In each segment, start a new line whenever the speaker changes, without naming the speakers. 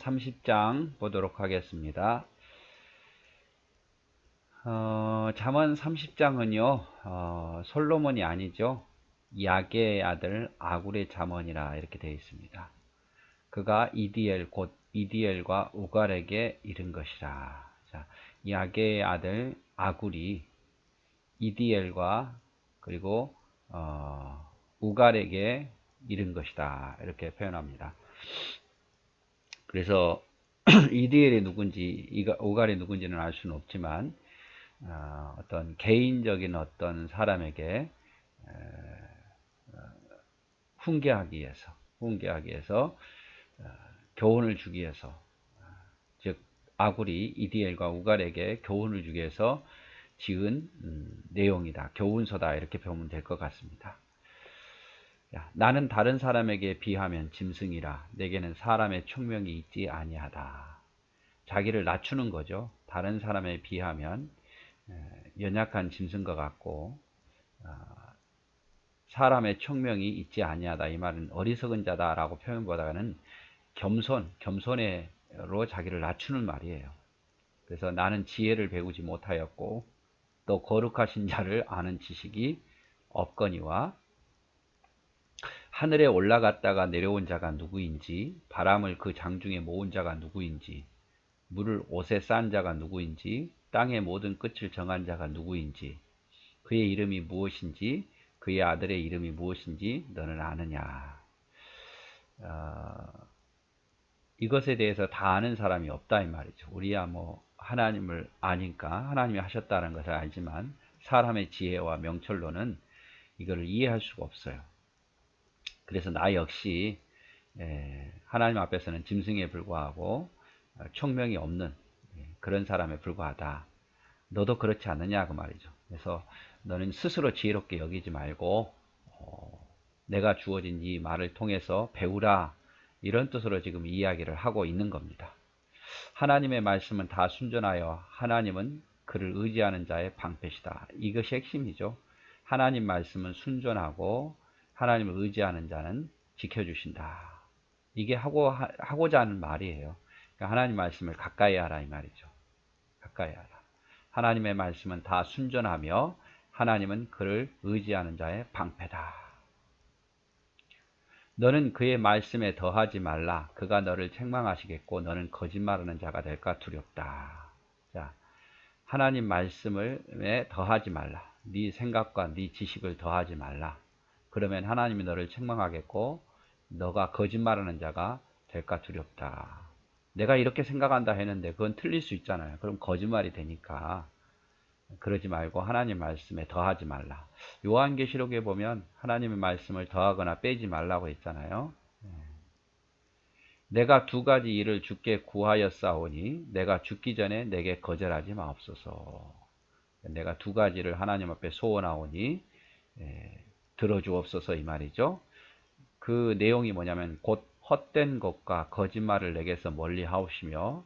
30장 보도록 하겠습니다. 잠언 30장은요, 솔로몬이 아니죠. 야게의 아들 아굴의 잠언이라 이렇게 되어 있습니다. 그가 곧 이디엘과 우갈에게 이른 것이라. 자, 야게의 아들 아굴이 이디엘과 그리고 우갈에게 이른 것이다. 이렇게 표현합니다. 그래서 이디엘이 누군지 우갈이 누군지는 알 수는 없지만 어떤 개인적인 어떤 사람에게 훈계하기 위해서 교훈을 주기 위해서, 즉 아굴이 이디엘과 우갈에게 교훈을 주기 위해서 지은 내용이다. 교훈서다. 이렇게 보면 될 것 같습니다. 나는 다른 사람에게 비하면 짐승이라 내게는 사람의 총명이 있지 아니하다. 자기를 낮추는 거죠. 다른 사람에 비하면 연약한 짐승과 같고 사람의 총명이 있지 아니하다. 이 말은 어리석은 자다라고 표현보다는 겸손으로 자기를 낮추는 말이에요. 그래서 나는 지혜를 배우지 못하였고 또 거룩하신 자를 아는 지식이 없거니와 하늘에 올라갔다가 내려온 자가 누구인지, 바람을 그 장중에 모은 자가 누구인지, 물을 옷에 싼 자가 누구인지, 땅의 모든 끝을 정한 자가 누구인지, 그의 이름이 무엇인지, 그의 아들의 이름이 무엇인지 너는 아느냐. 이것에 대해서 다 아는 사람이 없다 이 말이죠. 우리야 뭐 하나님을 아니까 하나님이 하셨다는 것을 알지만 사람의 지혜와 명철로는 이거를 이해할 수가 없어요. 그래서 나 역시 하나님 앞에서는 짐승에 불과하고 총명이 없는 그런 사람에 불과하다. 너도 그렇지 않느냐 그 말이죠. 그래서 너는 스스로 지혜롭게 여기지 말고 내가 주어진 이 말을 통해서 배우라. 이런 뜻으로 지금 이야기를 하고 있는 겁니다. 하나님의 말씀은 다 순전하여 하나님은 그를 의지하는 자의 방패시다. 이것이 핵심이죠. 하나님 말씀은 순전하고 하나님을 의지하는 자는 지켜주신다. 이게 하고자 하는 말이에요. 그러니까 하나님 말씀을 가까이 하라 이 말이죠. 가까이 하라. 하나님의 말씀은 다 순전하며 하나님은 그를 의지하는 자의 방패다. 너는 그의 말씀에 더하지 말라. 그가 너를 책망하시겠고 너는 거짓말하는 자가 될까 두렵다. 자, 하나님 말씀에 더하지 말라. 네 생각과 네 지식을 더하지 말라. 그러면 하나님이 너를 책망하겠고 너가 거짓말하는 자가 될까 두렵다. 내가 이렇게 생각한다 했는데 그건 틀릴 수 있잖아요. 그럼 거짓말이 되니까 그러지 말고 하나님 말씀에 더하지 말라. 요한계시록에 보면 하나님의 말씀을 더하거나 빼지 말라고 했잖아요. 내가 두 가지 일을 주께 구하였사오니 내가 죽기 전에 내게 거절하지 마옵소서. 내가 두 가지를 하나님 앞에 소원하오니 들어주옵소서 이 말이죠. 그 내용이 뭐냐면 곧 헛된 것과 거짓말을 내게서 멀리 하옵시며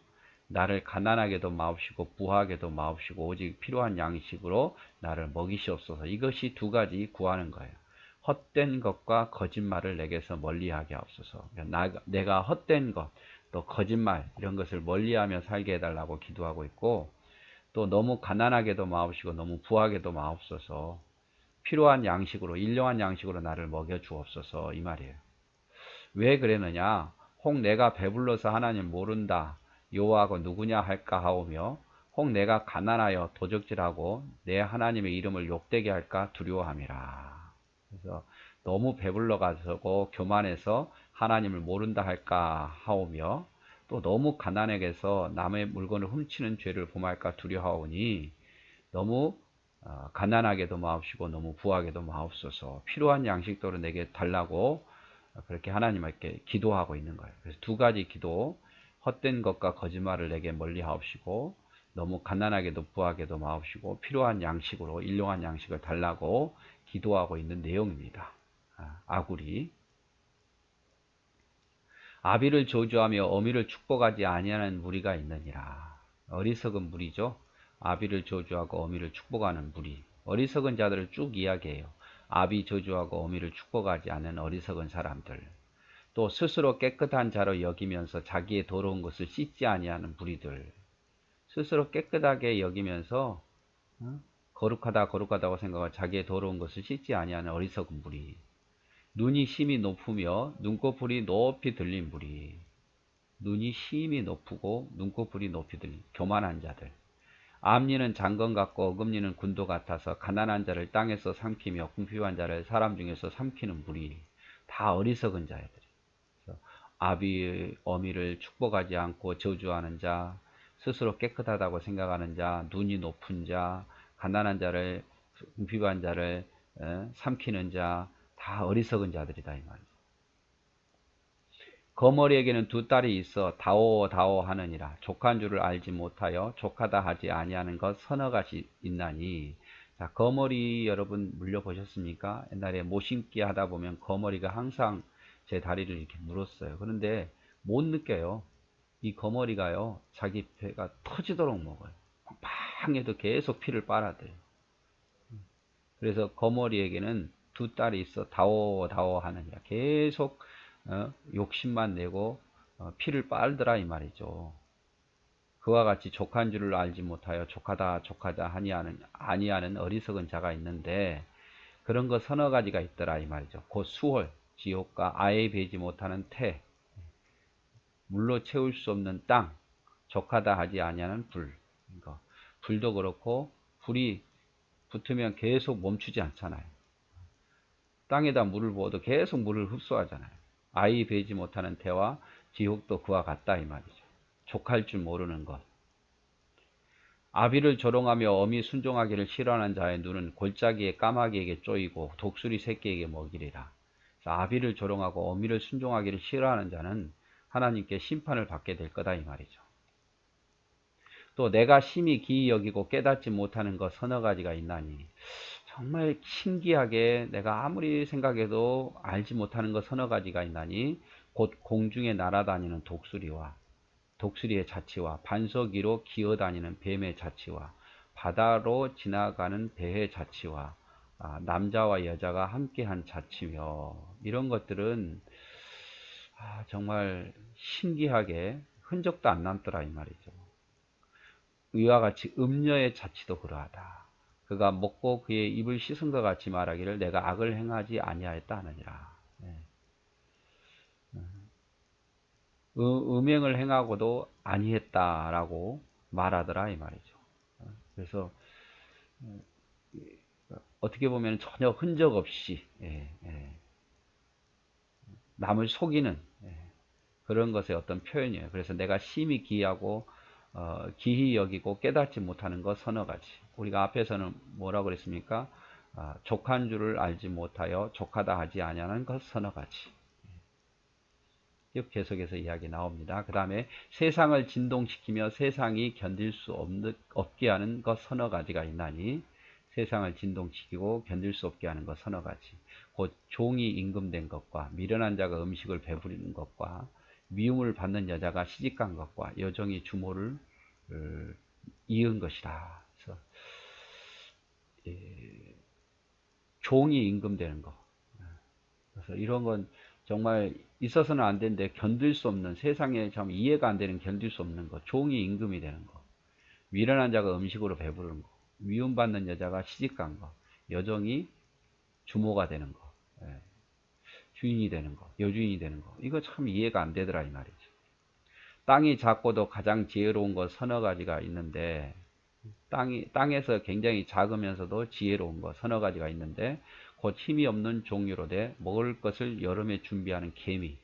나를 가난하게도 마옵시고 부하게도 마옵시고 오직 필요한 양식으로 나를 먹이시옵소서. 이것이 두 가지 구하는 거예요. 헛된 것과 거짓말을 내게서 멀리하게 하옵소서. 내가 헛된 것, 또 거짓말 이런 것을 멀리하며 살게 해달라고 기도하고 있고 또 너무 가난하게도 마옵시고 너무 부하게도 마옵소서. 필요한 양식으로 일용한 양식으로 나를 먹여 주옵소서 이 말이에요. 왜 그랬느냐? 혹 내가 배불러서 하나님 모른다 여호와가 누구냐 할까 하오며 혹 내가 가난하여 도적질하고 내 하나님의 이름을 욕되게 할까 두려워함이라. 그래서 너무 배불러가지고 교만해서 하나님을 모른다 할까 하오며 또 너무 가난하게서 남의 물건을 훔치는 죄를 범할까 두려워하오니 너무 가난하게도 마옵시고 너무 부하게도 마옵소서. 필요한 양식도로 내게 달라고 그렇게 하나님께 기도하고 있는 거예요. 그래서 두 가지 기도, 헛된 것과 거짓말을 내게 멀리 하옵시고 너무 가난하게도 부하게도 마옵시고 필요한 양식으로 일용한 양식을 달라고 기도하고 있는 내용입니다. 아굴이 아비를 저주하며 어미를 축복하지 아니하는 무리가 있느니라. 어리석은 무리죠. 아비를 저주하고 어미를 축복하는 무리. 어리석은 자들을 쭉 이야기해요. 아비 저주하고 어미를 축복하지 않는 어리석은 사람들. 또 스스로 깨끗한 자로 여기면서 자기의 더러운 것을 씻지 아니하는 무리들. 스스로 깨끗하게 여기면서 거룩하다 거룩하다고 생각하고 자기의 더러운 것을 씻지 아니하는 어리석은 무리. 눈이 심히 높으며 눈꺼풀이 높이 들린 무리. 눈이 심히 높고 눈꺼풀이 높이 들린 교만한 자들. 암리는 장건 같고 어금니는 군도 같아서 가난한 자를 땅에서 삼키며 궁핍한 자를 사람 중에서 삼키는 무리. 다 어리석은 자애들. 아비 어미를 축복하지 않고 저주하는 자, 스스로 깨끗하다고 생각하는 자, 눈이 높은 자, 가난한 자를 궁핍한 자를 삼키는 자, 다 어리석은 자들이다 이 말이죠. 거머리에게는 두 딸이 있어 다오 다오 하느니라. 족한 줄을 알지 못하여 족하다 하지 아니하는 것 서너 가지 있나니. 자, 거머리 여러분 물려보셨습니까? 옛날에 모심기 하다 보면 거머리가 항상 제 다리를 이렇게 물었어요. 그런데 못 느껴요. 이 거머리가요, 자기 배가 터지도록 먹어요. 빵해도 계속 피를 빨아대요. 그래서 거머리에게는 두 딸이 있어 다오 다오 하느니라. 계속 욕심만 내고 피를 빨더라 이 말이죠. 그와 같이 족한 줄을 알지 못하여 족하다 족하다 아니하는 어리석은 자가 있는데, 그런 거 서너 가지가 있더라 이 말이죠. 곧 수월, 지옥과 아예 베지 못하는 태, 물로 채울 수 없는 땅, 족하다 하지 아니하는 불. 그러니까 불도 그렇고 불이 붙으면 계속 멈추지 않잖아요. 땅에다 물을 부어도 계속 물을 흡수하잖아요. 아이 베지 못하는 태와 지옥도 그와 같다 이 말이죠. 족할 줄 모르는 것. 아비를 조롱하며 어미 순종하기를 싫어하는 자의 눈은 골짜기에 까마귀에게 쪼이고 독수리 새끼에게 먹이리라. 아비를 조롱하고 어미를 순종하기를 싫어하는 자는 하나님께 심판을 받게 될 거다 이 말이죠. 또 내가 심히 기이 여기고 깨닫지 못하는 것 서너 가지가 있나니. 정말 신기하게 내가 아무리 생각해도 알지 못하는 것 서너 가지가 있나니, 곧 공중에 날아다니는 독수리의 자치와 반석 위로 기어다니는 뱀의 자치와 바다로 지나가는 배의 자치와 남자와 여자가 함께한 자치며, 이런 것들은 정말 신기하게 흔적도 안 남더라 이 말이죠. 이와 같이 음녀의 자치도 그러하다. 그가 먹고 그의 입을 씻은 것 같이 말하기를 내가 악을 행하지 아니하였다 하느니라. 음행을 행하고도 아니했다라고 말하더라 이 말이죠. 그래서 어떻게 보면 전혀 흔적 없이 남을 속이는 그런 것의 어떤 표현이에요. 그래서 내가 심히 기이하고 기히 여기고 깨닫지 못하는 것 서너 가지. 우리가 앞에서는 뭐라고 그랬습니까? 족한 줄을 알지 못하여 족하다 하지 아니하는 것 서너 가지. 계속해서 이야기 나옵니다. 그 다음에 세상을 진동시키며 세상이 견딜 수 없게 하는 것 서너 가지가 있나니. 세상을 진동시키고 견딜 수 없게 하는 것 서너 가지. 곧 종이 임금된 것과 미련한 자가 음식을 배부리는 것과 미움을 받는 여자가 시집간 것과 여종이 주모를 이은 것이라. 그래서 종이 임금되는 것. 그래서 이런 건 정말 있어서는 안 되는데 견딜 수 없는, 세상에 참 이해가 안 되는, 견딜 수 없는 것. 종이 임금이 되는 것. 미련한 자가 음식으로 배부르는 것. 미움받는 여자가 시집간 것. 여종이 주모가 되는 것. 주인이 되는 것. 여주인이 되는 것. 이거 참 이해가 안 되더라 이 말이죠. 땅이 작고도 가장 지혜로운 것 서너 가지가 있는데, 땅에서 굉장히 작으면서도 지혜로운 것 서너 가지가 있는데, 곧 힘이 없는 종류로 돼 먹을 것을 여름에 준비하는 개미,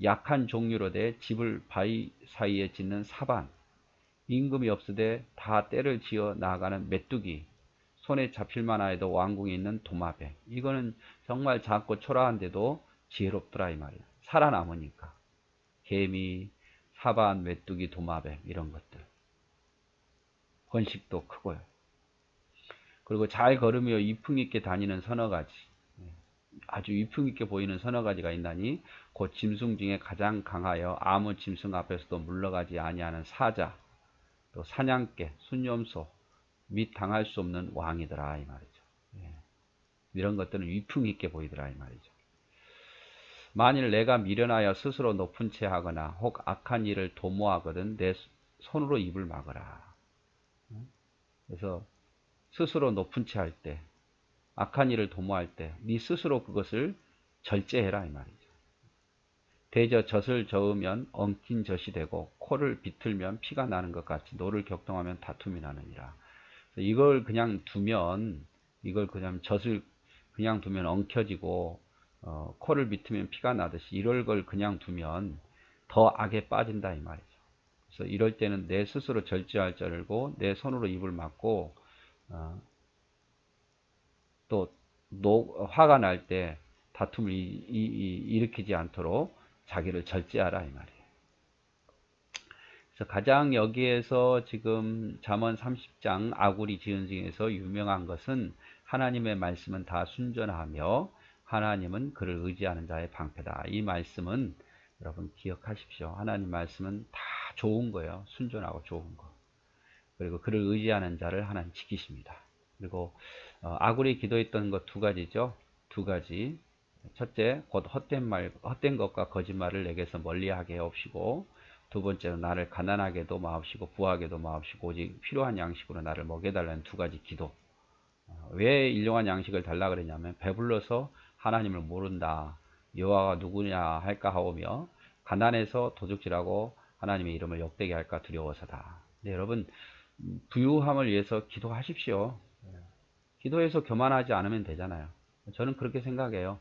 약한 종류로 돼 집을 바위 사이에 짓는 사반, 임금이 없으되 다 때를 지어 나아가는 메뚜기, 손에 잡힐만 해도 왕궁에 있는 도마뱀. 이거는 정말 작고 초라한데도 지혜롭더라 이 말이야. 살아남으니까. 개미, 사반, 메뚜기, 도마뱀 이런 것들. 번식도 크고요. 그리고 잘 걸으며 위풍 있게 다니는 서너 가지. 아주 위풍 있게 보이는 서너 가지가 있나니, 곧 짐승 중에 가장 강하여 아무 짐승 앞에서도 물러가지 아니하는 사자, 또 사냥개, 순념소 및 당할 수 없는 왕이더라 이 말이죠. 이런 것들은 위풍 있게 보이더라 이 말이죠. 만일 내가 미련하여 스스로 높은 채 하거나 혹 악한 일을 도모하거든 내 손으로 입을 막으라. 그래서 스스로 높은 채 할 때, 악한 일을 도모할 때, 네 스스로 그것을 절제해라 이 말이죠. 대저 젖을 저으면 엉킨 젖이 되고 코를 비틀면 피가 나는 것 같이 노를 격동하면 다툼이 나느니라. 이걸 그냥 두면, 이걸 그냥 젖을 그냥 두면 엉켜지고 코를 비틀면 피가 나듯이 이럴 걸 그냥 두면 더 악에 빠진다 이 말이죠. 그래서 이럴 때는 내 스스로 절제할 줄 알고 내 손으로 입을 막고 또 화가 날 때 다툼을 일으키지 않도록 자기를 절제하라 이 말이에요. 그래서 가장 여기에서 지금 잠언 30장 아구리 지은 중에서 유명한 것은 하나님의 말씀은 다 순전하며 하나님은 그를 의지하는 자의 방패다. 이 말씀은 여러분 기억하십시오. 하나님 말씀은 다 좋은 거예요. 순전하고 좋은 거. 그리고 그를 의지하는 자를 하나님 지키십니다. 그리고 아굴이 기도했던 것 두 가지죠. 두 가지. 첫째, 곧 헛된 것과 거짓말을 내게서 멀리하게 하옵시고, 두 번째로 나를 가난하게도 마옵시고 부하게도 마옵시고 오직 필요한 양식으로 나를 먹여달라는 두 가지 기도. 왜 일용한 양식을 달라 그랬냐면 배불러서 하나님을 모른다. 여호와가 누구냐 할까 하오며 가난해서 도둑질하고 하나님의 이름을 역되게 할까 두려워서다. 네, 여러분 부유함을 위해서 기도하십시오. 기도해서 교만하지 않으면 되잖아요. 저는 그렇게 생각해요.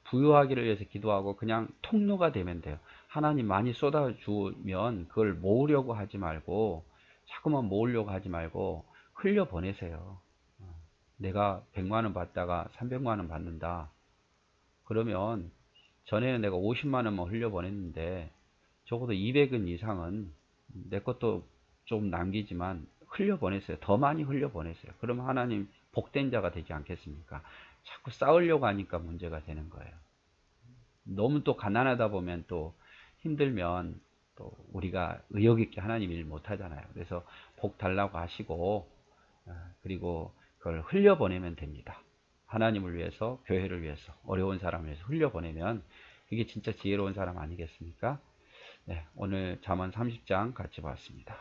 부유하기를 위해서 기도하고 그냥 통로가 되면 돼요. 하나님 많이 쏟아주면 그걸 모으려고 하지 말고 자꾸만 모으려고 하지 말고 흘려보내세요. 내가 100만원 받다가 300만원 받는다. 그러면 전에는 내가 50만원만 흘려보냈는데 적어도 200은 이상은 내 것도 좀 남기지만 흘려보냈어요. 더 많이 흘려보냈어요. 그러면 하나님 복된 자가 되지 않겠습니까? 자꾸 싸우려고 하니까 문제가 되는 거예요. 너무 또 가난하다 보면 또 힘들면 또 우리가 의욕 있게 하나님 일 못하잖아요. 그래서 복 달라고 하시고 그리고 그걸 흘려보내면 됩니다. 하나님을 위해서, 교회를 위해서, 어려운 사람을 위해서 흘려보내면 그게 진짜 지혜로운 사람 아니겠습니까? 네, 오늘 잠언 30장 같이 봤습니다.